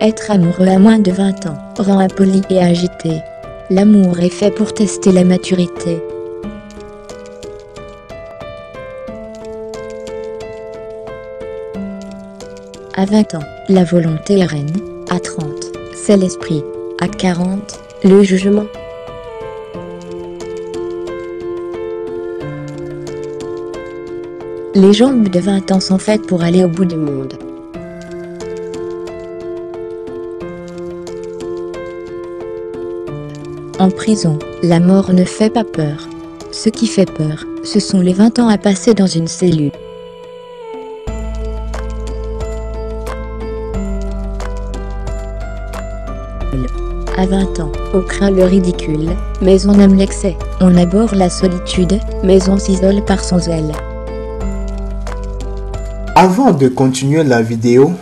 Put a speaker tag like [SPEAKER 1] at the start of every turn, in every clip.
[SPEAKER 1] Être amoureux à moins de 20 ans rend impoli et agité. L'amour est fait pour tester la maturité. À 20 ans, la volonté est reine. À 30, c'est l'esprit. À 40, le jugement. Les jambes de 20 ans sont faites pour aller au bout du monde. En prison, la mort ne fait pas peur. Ce qui fait peur, ce sont les 20 ans à passer dans une cellule. À 20 ans, on craint le ridicule, mais on aime l'excès. On abhorre la solitude, mais on s'isole par son zèle.
[SPEAKER 2] Avant de continuer la vidéo,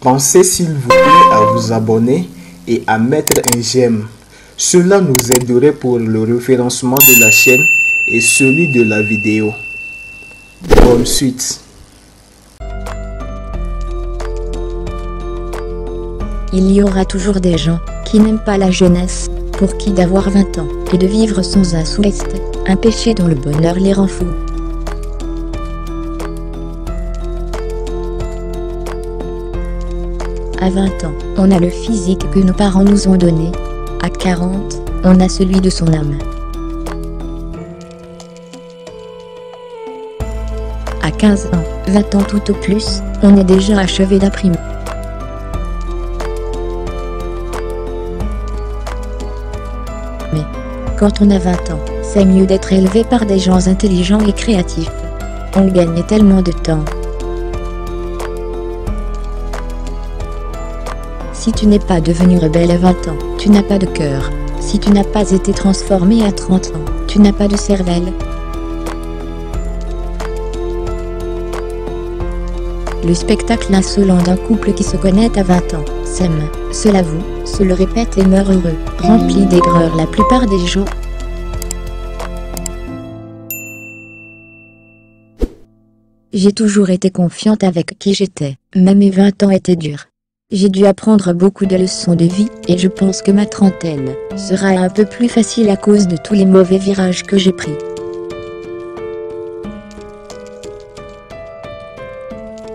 [SPEAKER 2] pensez s'il vous plaît à vous abonner et à mettre un j'aime. Cela nous aiderait pour le référencement de la chaîne et celui de la vidéo. Bonne suite.
[SPEAKER 1] Il y aura toujours des gens qui n'aiment pas la jeunesse, pour qui d'avoir 20 ans et de vivre sans un sou est un péché dont le bonheur les rend fous. À 20 ans, on a le physique que nos parents nous ont donné. À 40, on a celui de son âme. À 15 ans, 20 ans tout au plus, on est déjà achevé d'imprimer. Mais, quand on a 20 ans, c'est mieux d'être élevé par des gens intelligents et créatifs. On gagne tellement de temps. Si tu n'es pas devenu rebelle à 20 ans, tu n'as pas de cœur. Si tu n'as pas été transformé à 30 ans, tu n'as pas de cervelle. Le spectacle insolent d'un couple qui se connaît à 20 ans, s'aime, se l'avoue, se le répète et meurt heureux, rempli d'aigreur la plupart des gens. J'ai toujours été confiante avec qui j'étais, mais mes 20 ans étaient durs. J'ai dû apprendre beaucoup de leçons de vie, et je pense que ma trentaine sera un peu plus facile à cause de tous les mauvais virages que j'ai pris.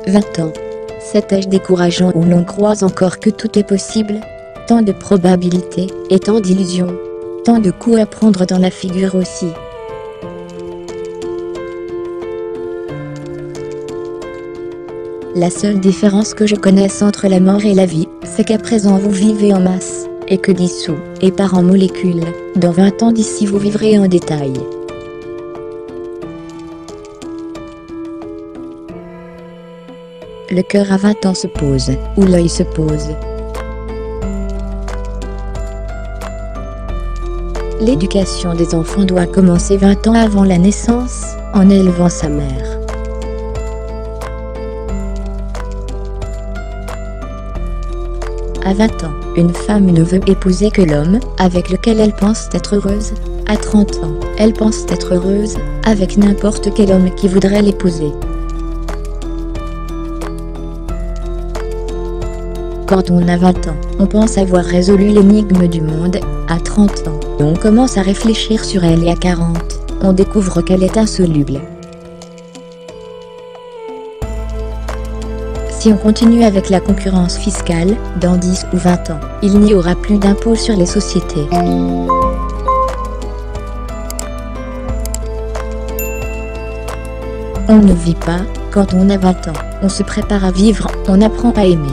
[SPEAKER 1] 20 ans. Cet âge décourageant où l'on croit encore que tout est possible. Tant de probabilités, et tant d'illusions. Tant de coups à prendre dans la figure aussi. La seule différence que je connaisse entre la mort et la vie, c'est qu'à présent vous vivez en masse, et que dissous, et par en molécules, dans 20 ans d'ici vous vivrez en détail. Le cœur à 20 ans se pose, ou l'œil se pose. L'éducation des enfants doit commencer 20 ans avant la naissance, en élevant sa mère. À 20 ans, une femme ne veut épouser que l'homme avec lequel elle pense être heureuse. À 30 ans, elle pense être heureuse avec n'importe quel homme qui voudrait l'épouser. Quand on a 20 ans, on pense avoir résolu l'énigme du monde. À 30 ans, on commence à réfléchir sur elle et à 40, on découvre qu'elle est insoluble. Si on continue avec la concurrence fiscale, dans 10 ou 20 ans, il n'y aura plus d'impôts sur les sociétés. On ne vit pas, quand on a 20 ans, on se prépare à vivre, on apprend à aimer.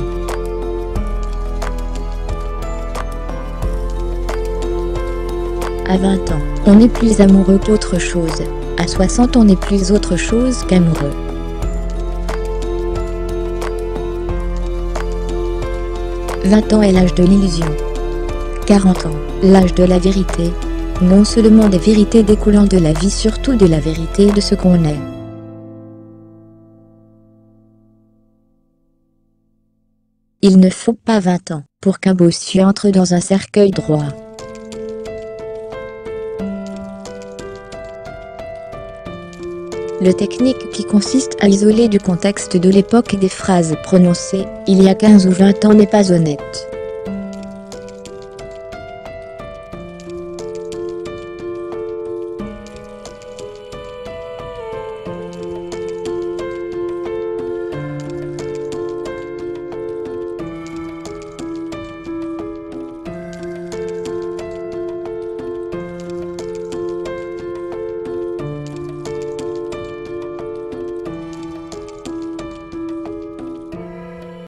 [SPEAKER 1] À 20 ans, on est plus amoureux qu'autre chose. À 60, on n'est plus autre chose qu'amoureux. « 20 ans est l'âge de l'illusion. 40 ans, l'âge de la vérité. Non seulement des vérités découlant de la vie, surtout de la vérité de ce qu'on est. Il ne faut pas 20 ans pour qu'un bossu entre dans un cercueil droit. Le technique qui consiste à isoler du contexte de l'époque des phrases prononcées il y a 15 ou 20 ans n'est pas honnête.